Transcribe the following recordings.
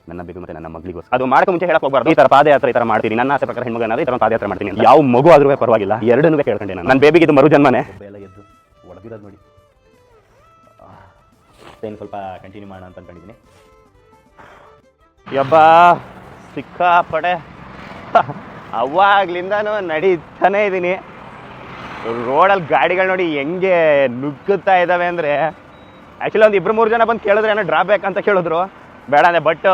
ನನ್ನ ಬೇಬಿ ಮತ್ತೆ ನನ್ನ ಮಗಳಿಗೋಸ್ಕರ. ಅದು ಮಾಡಕ್ಕೆ ಮುಂಚೆ ಹೇಳಕ್ ಹೋಗ್ಬಾರ್ದು, ಈ ತರ ಪಾದಯಾತ್ರೆ ಈ ತರ ಮಾಡ್ತೀನಿ, ನನ್ನ ಆಸೆ ಪ್ರಕಾರ ಹೆಣ್ಮಗ ಈ ತರ ಪಾದಯಾತ್ರೆ ಮಾಡ್ತೀನಿ ಅಂತ. ಯಾವ ಮಗು ಆದ್ರೂ ಪರವಾಗಿಲ್ಲ, ಎರಡನ್ನೂ ಕೇಳ್ಕೊಂಡೆ ನಾನು. ನನ್ನ ಬೇಬಿಗೆ ಇದು ಮರು ಜನ್ಮನೆ. ಎಲ್ಲ ಎದ್ದು ಒಳಗಿರೋದು ನೋಡಿ. ಏನು ಸ್ವಲ್ಪ ಕಂಟಿನ್ಯೂ ಮಾಡೋಣ ಅಂತ ಅನ್ಕೊಂಡಿದ್ದೀನಿ. ಯಬ್ಬಾ ಸಿಕ್ಕಾಪಡೆ ಅವಾಗ್ಲಿಂದನೂ ನಡೀತಾನೆ ಇದ್ದೀನಿ. ರೋಡಲ್ಲಿ ಗಾಡಿಗಳು ನೋಡಿ ಹೆಂಗೆ ನುಗ್ಗುತ್ತಾ ಇದ್ದಾವೆ ಅಂದರೆ, ಆ್ಯಕ್ಚುಲಿ ಒಂದು 2-3 ಜನ ಬಂದು ಕೇಳಿದ್ರೆ ಏನೋ ಡ್ರಾಬ್ಯಾಕ್ ಅಂತ ಕೇಳಿದ್ರು, ಬೇಡ ಅಂದರೆ. ಬಟ್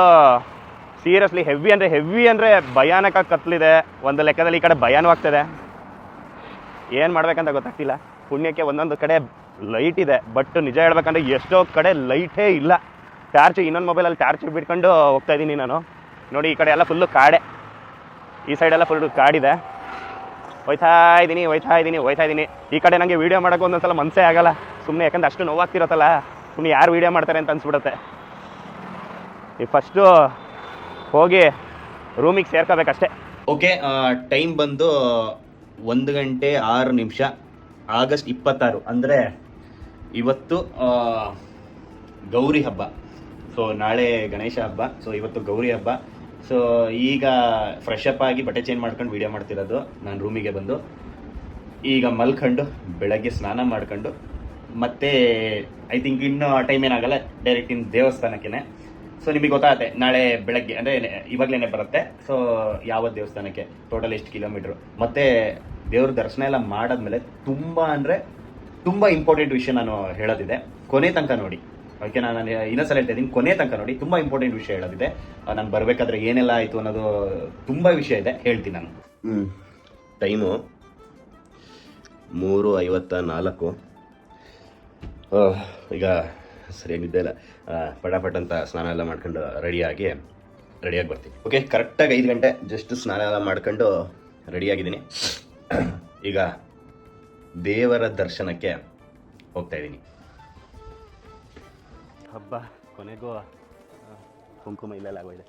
ಸೀರಿಯಸ್ಲಿ ಹೆವಿ ಅಂದರೆ ಭಯಾನಕ ಕತ್ಲಿದೆ. ಒಂದು ಲೆಕ್ಕದಲ್ಲಿ ಈ ಕಡೆ ಭಯಾನೂ ಆಗ್ತದೆ. ಏನು ಮಾಡ್ಬೇಕಂತ ಗೊತ್ತಾಗ್ತಿಲ್ಲ. ಪುಣ್ಯಕ್ಕೆ ಒಂದೊಂದು ಕಡೆ ಲೈಟ್ ಇದೆ, ಬಟ್ ನಿಜ ಹೇಳ್ಬೇಕಂದ್ರೆ ಎಷ್ಟೋ ಕಡೆ ಲೈಟೇ ಇಲ್ಲ. ಟಾರ್ಚ್, ಇನ್ನೊಂದು ಮೊಬೈಲಲ್ಲಿ ಟಾರ್ಚ್ ಬಿಟ್ಕೊಂಡು ಹೋಗ್ತಾ ಇದ್ದೀನಿ ನಾನು. ನೋಡಿ ಈ ಕಡೆ ಎಲ್ಲ ಫುಲ್ಲು ಕಾಡೆ, ಈ ಸೈಡೆಲ್ಲ ಫುಲ್ ಕಾಡಿದೆ. ಹೋಯ್ತಾ ಇದ್ದೀನಿ. ಈ ಕಡೆ ನನಗೆ ವೀಡಿಯೋ ಮಾಡೋಕ್ಕೆ ಒಂದೊಂದ್ಸಲ ಮನಸ್ಸೇ ಆಗಲ್ಲ ಸುಮ್ಮನೆ, ಯಾಕಂದ್ರೆ ಅಷ್ಟು ನೋವಾಗ್ತಿರತ್ತಲ್ಲ, ಸುಮ್ಮನೆ ಯಾರು ವೀಡಿಯೋ ಮಾಡ್ತಾರೆ ಅಂತ ಅನ್ಸ್ಬಿಡುತ್ತೆ. ಈಗ ಫಸ್ಟು ಹೋಗಿ ರೂಮಿಗೆ ಸೇರ್ಕೋಬೇಕಷ್ಟೇ. ಓಕೆ, ಟೈಮ್ ಬಂದು 1:06 ಆಗಸ್ಟ್ 26. ಅಂದರೆ ಇವತ್ತು ಗೌರಿ ಹಬ್ಬ. ಸೊ ನಾಳೆ ಗಣೇಶ ಹಬ್ಬ, ಸೊ ಇವತ್ತು ಗೌರಿ ಹಬ್ಬ. ಸೊ ಈಗ ಫ್ರೆಶ್ ಅಪ್ ಆಗಿ ಬಟ್ಟೆ ಚೇಂಜ್ ಮಾಡ್ಕೊಂಡು ವೀಡಿಯೋ ಮಾಡ್ತಿರೋದು. ನಾನು ರೂಮಿಗೆ ಬಂದು ಈಗ ಮಲ್ಕೊಂಡು ಬೆಳಗ್ಗೆ ಸ್ನಾನ ಮಾಡ್ಕೊಂಡು ಮತ್ತೆ ಐ ಥಿಂಕ್ ಇನ್ನೂ ಟೈಮ್ ಏನಾಗಲ್ಲ, ಡೈರೆಕ್ಟ್ ಇನ್ನು ದೇವಸ್ಥಾನಕ್ಕೆ. ಸೊ ನಿಮಗೆ ಗೊತ್ತಾಗುತ್ತೆ ನಾಳೆ ಬೆಳಗ್ಗೆ, ಅಂದರೆ ಇವಾಗಲೇ ಬರುತ್ತೆ. ಸೊ ಯಾವ ದೇವಸ್ಥಾನಕ್ಕೆ, ಟೋಟಲ್ ಎಷ್ಟು ಕಿಲೋಮೀಟ್ರು, ಮತ್ತು ದೇವ್ರ ದರ್ಶನ ಎಲ್ಲ ಮಾಡಾದ್ಮೇಲೆ ತುಂಬ ಇಂಪಾರ್ಟೆಂಟ್ ವಿಷಯ ನಾನು ಹೇಳೋದಿದೆ. ಕೊನೆ ತನಕ ನೋಡಿ. ಓಕೆ, ನಾನು ಇನ್ನೊಂದ್ಸಲ ಹೇಳ್ತಾ ಇದ್ದೀನಿ, ಕೊನೆ ತನಕ ನೋಡಿ. ತುಂಬ ಇಂಪಾರ್ಟೆಂಟ್ ವಿಷಯ ಹೇಳೋದಿದೆ. ನಾನು ಬರಬೇಕಾದ್ರೆ ಏನೆಲ್ಲ ಆಯಿತು ಅನ್ನೋದು ತುಂಬ ವಿಷಯ ಇದೆ, ಹೇಳ್ತೀನಿ ನಾನು. ಟೈಮು 3:54. ಈಗ ಸರಿಯಾಗಿ ನಿದ್ದೆ ಇಲ್ಲ. ಪಟಾಪಟ್ ಅಂತ ಸ್ನಾನ ಎಲ್ಲ ಮಾಡ್ಕೊಂಡು ರೆಡಿಯಾಗಿ ಬರ್ತೀನಿ. ಓಕೆ, ಕರೆಕ್ಟಾಗಿ 5 ಗಂಟೆ ಜಸ್ಟ್ ಸ್ನಾನ ಎಲ್ಲ ಮಾಡ್ಕೊಂಡು ರೆಡಿಯಾಗಿದ್ದೀನಿ. ಈಗ ದೇವರ ದರ್ಶನಕ್ಕೆ ಹೋಗ್ತಾ ಇದ್ದೀನಿ. ಹಬ್ಬ ಕೊನೆಗೂ ಕುಂಕುಮ ಇಲ್ಲೆಲ್ಲ ಆಗೋಗಿದೆ.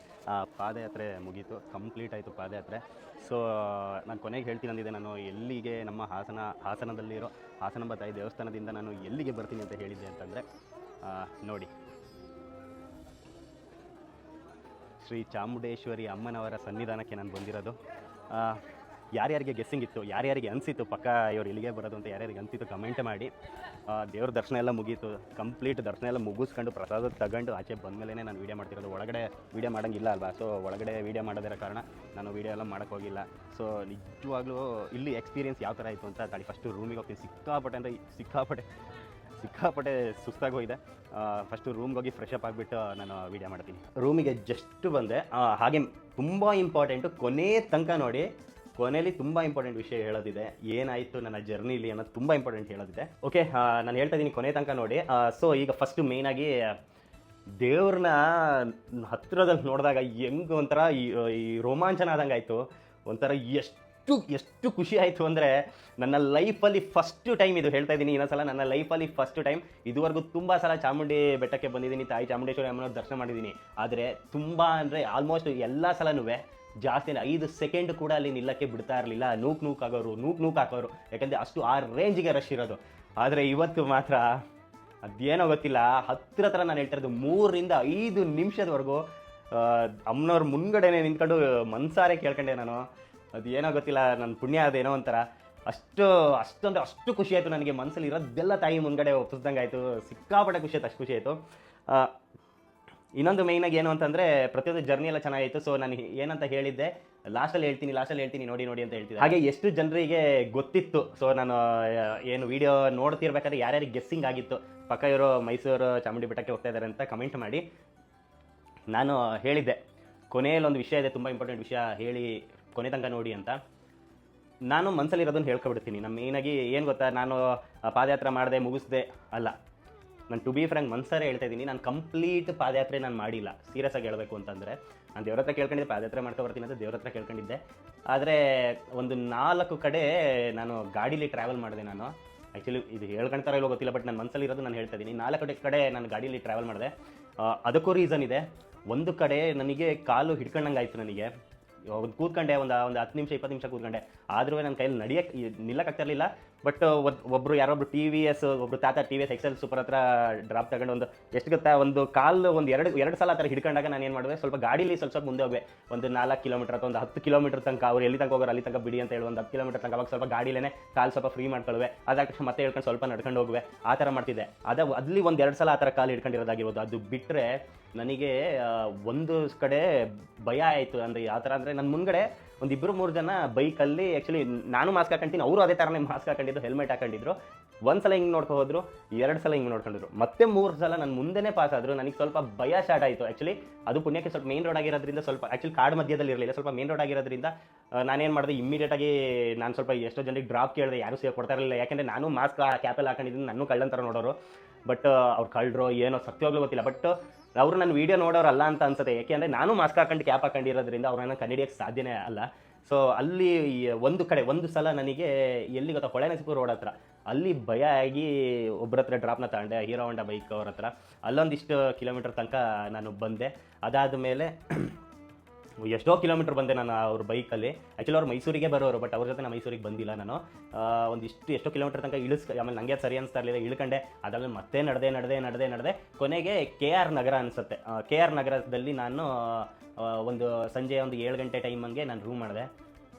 ಪಾದಯಾತ್ರೆ ಮುಗೀತು, ಕಂಪ್ಲೀಟ್ ಆಯಿತು ಪಾದಯಾತ್ರೆ. ಸೊ ನಾನು ಕೊನೆಗೆ ಹೇಳ್ತೀನಿ ಅಂದಿದ್ದೆ, ನಾನು ಎಲ್ಲಿಗೆ ನಮ್ಮ ಹಾಸನದಲ್ಲಿರೋ ಹಾಸನಾಂಬ ತಾಯಿ ದೇವಸ್ಥಾನದಿಂದ ನಾನು ಎಲ್ಲಿಗೆ ಬರ್ತೀನಿ ಅಂತ ಹೇಳಿದ್ದೆ ಅಂತಂದರೆ, ನೋಡಿ, ಶ್ರೀ ಚಾಮುಂಡೇಶ್ವರಿ ಅಮ್ಮನವರ ಸನ್ನಿಧಾನಕ್ಕೆ ನಾನು ಬಂದಿರೋದು. ಯಾರ್ಯಾರಿಗೆ ಗೆಸ್ಸಿಂಗ್ ಇತ್ತು, ಯಾರ್ಯಾರಿಗೆ ಅನಿಸಿತ್ತು ಪಕ್ಕ ಇವ್ರು ಇಲ್ಲಿಗೆ ಬರೋದು ಅಂತ ಯಾರ್ಯಾರಿಗೆ ಅನಿಸಿತ್ತು ಕಮೆಂಟ್ ಮಾಡಿ. ದೇವ್ರ ದರ್ಶನ ಎಲ್ಲ ಮುಗೀತು, ಕಂಪ್ಲೀಟ್ ದರ್ಶನ ಎಲ್ಲ ಮುಗಿಸ್ಕೊಂಡು ಪ್ರಸಾದ ತಗೊಂಡು ಆಚೆ ಬಂದಮೇಲೆ ನಾನು ವೀಡಿಯೋ ಮಾಡ್ತಿರೋದು. ಒಳಗಡೆ ವೀಡಿಯೋ ಮಾಡೋಂಗಿಲ್ಲ ಅಲ್ವಾ, ಸೊ ಒಳಗಡೆ ವೀಡಿಯೋ ಮಾಡೋದಿರೋ ಕಾರಣ ನಾನು ವೀಡಿಯೋ ಎಲ್ಲ ಮಾಡೋಕ್ಕೆ ಹೋಗಿಲ್ಲ. ಸೊ ನಿಜವಾಗ್ಲೂ ಇಲ್ಲಿ ಎಕ್ಸ್ಪೀರಿಯನ್ಸ್ ಯಾವ ಥರ ಆಯಿತು ಅಂತ ತಾಳಿ ಫಸ್ಟು ರೂಮಿಗೆ ಹೋಗ್ತೀನಿ. ಸಿಕ್ಕಾಪಟ್ಟೆ ಸುಸ್ತಾಗೋಗಿದೆ. ಫಸ್ಟು ರೂಮ್ಗೆ ಹೋಗಿ ಫ್ರೆಶ್ ಅಪ್ ಆಗಿಬಿಟ್ಟು ನಾನು ವೀಡಿಯೋ ಮಾಡ್ತೀನಿ. ರೂಮಿಗೆ ಜಸ್ಟ್ ಬಂದೆ. ಹಾಗೆ ತುಂಬ ಇಂಪಾರ್ಟೆಂಟು, ಕೊನೆ ತನಕ ನೋಡಿ. ಕೊನೆಯಲ್ಲಿ ತುಂಬ ಇಂಪಾರ್ಟೆಂಟ್ ವಿಷಯ ಹೇಳೋದಿದೆ, ಏನಾಯಿತು ನನ್ನ ಜರ್ನಿಲಿ ಅನ್ನೋದು ತುಂಬ ಇಂಪಾರ್ಟೆಂಟ್ ಹೇಳೋದಿದೆ. ಓಕೆ, ನಾನು ಹೇಳ್ತಾ ಇದ್ದೀನಿ, ಕೊನೆ ತನಕ ನೋಡಿ. ಸೊ ಈಗ ಫಸ್ಟು ಮೇಯ್ನಾಗಿ ದೇವ್ರನ್ನ ಹತ್ತಿರದಲ್ಲಿ ನೋಡಿದಾಗ ಹೆಂಗೆ ಒಂಥರ ಈ ರೋಮಾಂಚನ ಆದಂಗೆ ಆಯಿತು. ಒಂಥರ ಎಷ್ಟು ಖುಷಿ ಆಯಿತು ಅಂದರೆ, ನನ್ನ ಲೈಫಲ್ಲಿ ಫಸ್ಟು ಟೈಮ್ ಇದು ಹೇಳ್ತಾ ಇದ್ದೀನಿ ಇನ್ನೊಂದ್ಸಲ, ನನ್ನ ಲೈಫಲ್ಲಿ ಫಸ್ಟು ಟೈಮ್. ಇದುವರೆಗೂ ತುಂಬ ಸಲ ಚಾಮುಂಡಿ ಬೆಟ್ಟಕ್ಕೆ ಬಂದಿದ್ದೀನಿ, ತಾಯಿ ಚಾಮುಂಡೇಶ್ವರಿ ಅಮ್ಮನವ್ರ ದರ್ಶನ ಮಾಡಿದ್ದೀನಿ. ಆದರೆ ತುಂಬ ಅಂದರೆ ಆಲ್ಮೋಸ್ಟ್ ಎಲ್ಲ ಸಲನೂ ಜಾಸ್ತಿ 5 ಸೆಕೆಂಡ್ ಕೂಡ ಅಲ್ಲಿ ನಿಲ್ಲಕ್ಕೆ ಬಿಡ್ತಾ ಇರಲಿಲ್ಲ. ನೂಕ್ ಹಾಕೋರು, ಯಾಕಂದರೆ ಅಷ್ಟು ಆ ರೇಂಜಿಗೆ ರಶ್ ಇರೋದು. ಆದರೆ ಇವತ್ತು ಮಾತ್ರ ಅದೇನೋ ಗೊತ್ತಿಲ್ಲ, ಹತ್ತಿರ ನಾನು ಹೇಳ್ತಾ ಇರೋದು 3-5 ನಿಮಿಷದವರೆಗೂ ಅಮ್ಮನವ್ರ ಮುನ್ಗಡೆನೇ ನಿಂತ್ಕೊಂಡು ಮನ್ಸಾರೆ ಕೇಳ್ಕೊಂಡೆ ನಾನು. ಅದು ಏನೋ ಗೊತ್ತಿಲ್ಲ, ನನ್ನ ಪುಣ್ಯ ಅದೇನೋ ಒಂಥರ. ಅಷ್ಟು ಖುಷಿ ಆಯಿತು ನನಗೆ. ಮನಸ್ಸಲ್ಲಿ ಇರೋದೆಲ್ಲ ತಾಯಿ ಮುಂದ್ಗಡೆ ಒಪ್ಪಿಸ್ದಂಗೆ ಆಯಿತು. ಸಿಕ್ಕಾಪಟ್ಟೆ ಖುಷಿ ಆಯಿತು, ಅಷ್ಟು ಖುಷಿ ಆಯಿತು. ಇನ್ನೊಂದು ಮೇಯ್ನಾಗಿ ಏನು ಅಂತಂದರೆ, ಪ್ರತಿಯೊಂದು ಜರ್ನಿ ಎಲ್ಲ ಚೆನ್ನಾಗಿತ್ತು. ಸೊ ನಾನು ಏನಂತ ಹೇಳಿದ್ದೆ, ಲಾಸ್ಟಲ್ಲಿ ಹೇಳ್ತೀನಿ ನೋಡಿ ಅಂತ ಹೇಳ್ತಿದ್ದೆ. ಹಾಗೆ ಎಷ್ಟು ಜನರಿಗೆ ಗೊತ್ತಿತ್ತು. ಸೊ ನಾನು ಏನು ವೀಡಿಯೋ ನೋಡ್ತಿರ್ಬೇಕಾದ್ರೆ ಯಾರ್ಯಾರಿಗೆ ಗೆಸ್ಸಿಂಗ್ ಆಗಿತ್ತು, ಪಕ್ಕ ಇವರು ಮೈಸೂರು ಚಾಮುಂಡಿ ಬೆಟ್ಟಕ್ಕೆ ಹೋಗ್ತಾ ಇದ್ದಾರೆ ಅಂತ ಕಮೆಂಟ್ ಮಾಡಿ. ನಾನು ಹೇಳಿದ್ದೆ ಕೊನೆಯಲ್ಲಿ ಒಂದು ವಿಷಯ ಇದೆ, ತುಂಬ ಇಂಪಾರ್ಟೆಂಟ್ ವಿಷಯ, ಹೇಳಿ ಕೊನೆ ತನಕ ನೋಡಿ ಅಂತ. ನಾನು ಮನಸ್ಸಲ್ಲಿರೋದನ್ನು ಹೇಳ್ಕೊಬಿಡ್ತೀನಿ. ನಮ್ಮ ಮೇಯ್ನಾಗಿ ಏನು ಗೊತ್ತಾ, ನಾನು ಪಾದಯಾತ್ರೆ ಮಾಡಿದೆ ಮುಗಿಸ್ದೆ ಅಲ್ಲ, ನಾನು ಟು ಬಿ ಫ್ರ್ಯಾಂಕ್ ಮನ್ಸಾರೆ ಹೇಳ್ತಾ ಇದ್ದೀನಿ, ನಾನು ಕಂಪ್ಲೀಟ್ ಪಾದಯಾತ್ರೆ ನಾನು ಮಾಡಿಲ್ಲ. ಸೀರಿಯಸ್ ಆಗಿ ಹೇಳಬೇಕು ಅಂತಂದರೆ, ನಾನು ದೇವ್ರ ಹತ್ರ ಕೇಳ್ಕೊಂಡಿದ್ದೆ, ಪಾದಯಾತ್ರೆ ಮಾಡ್ಕೊಬರ್ತೀನಿ ಅಂತ ದೇವ್ರ ಹತ್ರ ಕೇಳ್ಕೊಂಡಿದ್ದೆ. ಆದರೆ ಒಂದು 4 ಕಡೆ ನಾನು ಗಾಡೀಲಿ ಟ್ರಾವೆಲ್ ಮಾಡಿದೆ. ನಾನು ಆ್ಯಕ್ಚುಲಿ ಇದು ಹೇಳ್ಕೊಳ್ತಾರೋ ಇಲ್ಲೋ ಗೊತ್ತಿಲ್ಲ, ಬಟ್ ನನ್ನ ಮನಸ್ಸಲ್ಲಿ ಇರೋದು ನಾನು ಹೇಳ್ತಾ ಇದ್ದೀನಿ. 4 ಕಡೆ ನಾನು ಗಾಡೀಲಿ ಟ್ರಾವೆಲ್ ಮಾಡಿದೆ. ಅದಕ್ಕೂ ರೀಸನ್ ಇದೆ. ಒಂದು ಕಡೆ ನನಗೆ ಕಾಲು ಹಿಡ್ಕೊಂಡಂಗೆ ಆಯಿತು. ನನಗೆ ಒಂದು ಕೂತ್ಕೊಂಡೆ, ಒಂದು 10 ನಿಮಿಷ 20 ನಿಮಿಷ ಕೂತ್ಕೊಂಡೆ, ಆದರೂ ನನ್ನ ಕೈಯಲ್ಲಿ ನಿಲ್ಲಕ್ಕಾಗ್ತಿರಲಿಲ್ಲ. ಬಟ್ ಒಬ್ಬರು ಯಾರೊಬ್ರು TVS ಒಬ್ರು ತಾತ TVS XL ಸೂಪರ್ ಹತ್ರ ಡ್ರಾಪ್ ತಗೊಂಡು ಒಂದು ಎಷ್ಟು ಗೊತ್ತಾ, ಒಂದು ಕಾಲು ಒಂದು ಎರಡು ಸಲ ಆ ಥರ ಹಿಡ್ಕೊಂಡಾಗ ನಾನು ಏನು ಮಾಡಿದೆ, ಸ್ವಲ್ಪ ಗಾಡೀಲಿ ಸ್ವಲ್ಪ ಮುಂದೆ ಹೋಗ್ವೆ, ಒಂದು 4 ಕಿಲೋಮೀಟರ್ ಅಥವಾ ಒಂದು 10 ಕಿಲೋಮೀಟರ್ ತನಕ. ಅವ್ರು ಎಲ್ಲಿ ತನಕ ಹೋಗೋರು ಅಲ್ಲಿ ತನಕ ಬಿಡಿ ಅಂತ ಹೇಳಿ ಒಂದು 10 ಕಿಲೋಮೀಟರ್ ತನಕ ಅವಾಗ ಸ್ವಲ್ಪ ಗಾಡಿಲೇನೆ ಕಾಲು ಸ್ವಲ್ಪ ಫ್ರೀ ಮಾಡ್ಕೊಳ್ವೆ. ಅದಾದ ತಕ್ಷಣ ಮತ್ತೆ ಹೇಳ್ಕೊಂಡು ಸ್ವಲ್ಪ ನಡ್ಕೊಂಡು ಹೋಗುವೆ, ಆ ಥರ ಮಾಡ್ತಿದ್ದೆ. ಅಲ್ಲಿ ಒಂದು 2 ಸಲ ಆ ಥರ ಕಾಲು ಹಿಡ್ಕೊಂಡಿರೋದಾಗಿರ್ಬೋದು. ಅದು ಬಿಟ್ಟರೆ ನನಗೆ ಒಂದು ಕಡೆ ಭಯ ಆಯಿತು. ಅಂದರೆ ಯಾವ ಥರ ಅಂದರೆ, ನನ್ನ ಮುಂದ್ಗಡೆ ಒಂದು 2-3 ಜನ ಬೈಕಲ್ಲಿ, ಆ್ಯಕ್ಚುಲಿ ನಾನು ಮಾಸ್ಕ್ ಹಾಕೊಂತೀನಿ, ಅವರು ಅದೇ ಥರನೇ ಮಾಸ್ಕ್ ಹಾಕೊಂಡಿದ್ದು, ಹೆಲ್ಮೆಟ್ ಹಾಕೊಂಡಿದ್ರು. ಒಂದು ಸಲ ಹಿಂಗೆ ನೋಡ್ಕೊ ಹೋದ್ರು, 2 ಸಲ ಹಿಂಗೆ ನೋಡ್ಕೊಂಡಿದ್ರು, ಮತ್ತೆ 3 ಸಲ ನನ್ನ ಮುಂದೆನೇ ಪಾಸ್ ಆದರು. ನನಗೆ ಸ್ವಲ್ಪ ಭಯ ಸ್ಟಾರ್ಟ್ ಆಯಿತು. ಆ್ಯಕ್ಚುಲಿ ಅದು ಪುಣ್ಯಕ್ಕೆ ಸ್ವಲ್ಪ ಮೇನ್ ರೋಡ್ ಆಗಿರೋದ್ರಿಂದ, ಸ್ವಲ್ಪ ಆ್ಯಕ್ಚುಲಿ ಕಾಡು ಮಧ್ಯದಲ್ಲಿ ಇರಲಿಲ್ಲ, ಸ್ವಲ್ಪ ಮೇನ್ ರೋಡ್ ಆಗಿರೋದ್ರಿಂದ ನಾನೇನು ಮಾಡಿದೆ, ಇಮ್ಮಿಡಿಯೇಟಾಗಿ ನಾನು ಸ್ವಲ್ಪ ಎಷ್ಟೋ ಜನರಿಗೆ ಡ್ರಾಪ್ ಕೇಳಿದೆ, ಯಾರೂ ಕೊಡ್ತಾ ಇರಲಿಲ್ಲ. ಯಾಕೆಂದರೆ ನಾನು ಮಾಸ್ಕ್ ಕ್ಯಾಪಲ್ಲಿ ಹಾಕೊಂಡಿದ್ದೀನಿ, ನಾನು ಕಳ್ಳನ ಥರ ನೋಡೋರು. ಬಟ್ ಅವ್ರು ಕಳ್ಳರು ಏನೋ ಸತ್ಯವಾಗ್ಲೂ ಗೊತ್ತಿಲ್ಲ. ಬಟ್ ಅವರು ನನ್ನ ವೀಡಿಯೋ ನೋಡೋರಲ್ಲ ಅಂತ ಅನ್ಸುತ್ತೆ, ಯಾಕೆಂದರೆ ನಾನು ಮಾಸ್ಕ್ ಹಾಕೊಂಡು ಕ್ಯಾಪ್ ಹಾಕೊಂಡಿರೋದ್ರಿಂದ ಅವ್ರನ್ನ ಕಂಡಿಡಿಯೋಕ್ಕೆ ಸಾಧ್ಯನೇ ಅಲ್ಲ. ಸೊ ಅಲ್ಲಿ ಒಂದು ಸಲ ನನಗೆ ಎಲ್ಲಿ ಗೊತ್ತಾ, ಹೊಳೆನರಸೀಪುರ ರೋಡ್ ಹತ್ರ ಅಲ್ಲಿ ಭಯ ಆಗಿ ಒಬ್ಬರ ಹತ್ರ ಡ್ರಾಪ್ನ ತಗೊಂಡೆ, ಹೀರೋ ಹೋಂಡಾ ಬೈಕ್ ಅವ್ರ ಹತ್ರ. ಅಲ್ಲೊಂದಿಷ್ಟು ಕಿಲೋಮೀಟರ್ ತನಕ ನಾನು ಬಂದೆ. ಅದಾದ ಮೇಲೆ ಎಷ್ಟೋ ಕಿಲೋಮೀಟರ್ ಬಂದೆ ನಾನು ಅವ್ರ ಬೈಕಲ್ಲಿ. ಆ್ಯಕ್ಚುಲಿ ಅವ್ರು ಮೈಸೂರಿಗೆ ಬರೋರು, ಬಟ್ ಅವ್ರ ಜೊತೆ ನಾನು ಮೈಸೂರಿಗೆ ಬಂದಿಲ್ಲ. ನಾನು ಎಷ್ಟೋ ಕಿಲೋಮೀಟರ್ ತನಕ ಆಮೇಲೆ ನನಗೆ ಸರಿ ಅನಿಸ್ತಾ ಇರಲಿಲ್ಲ, ಇಳ್ಕೊಂಡೆ. ಅದಾದ್ಮೇಲೆ ಮತ್ತೆ ನಡೆದೆ ಕೊನೆಗೆ KR ನಗರ ಅನಿಸುತ್ತೆ. KR ನಗರದಲ್ಲಿ ನಾನು ಒಂದು ಸಂಜೆ ಒಂದು 7 ಗಂಟೆ ಟೈಮ್ ಹಂಗೆ ನಾನು ರೂಮ್ ಮಾಡಿದೆ.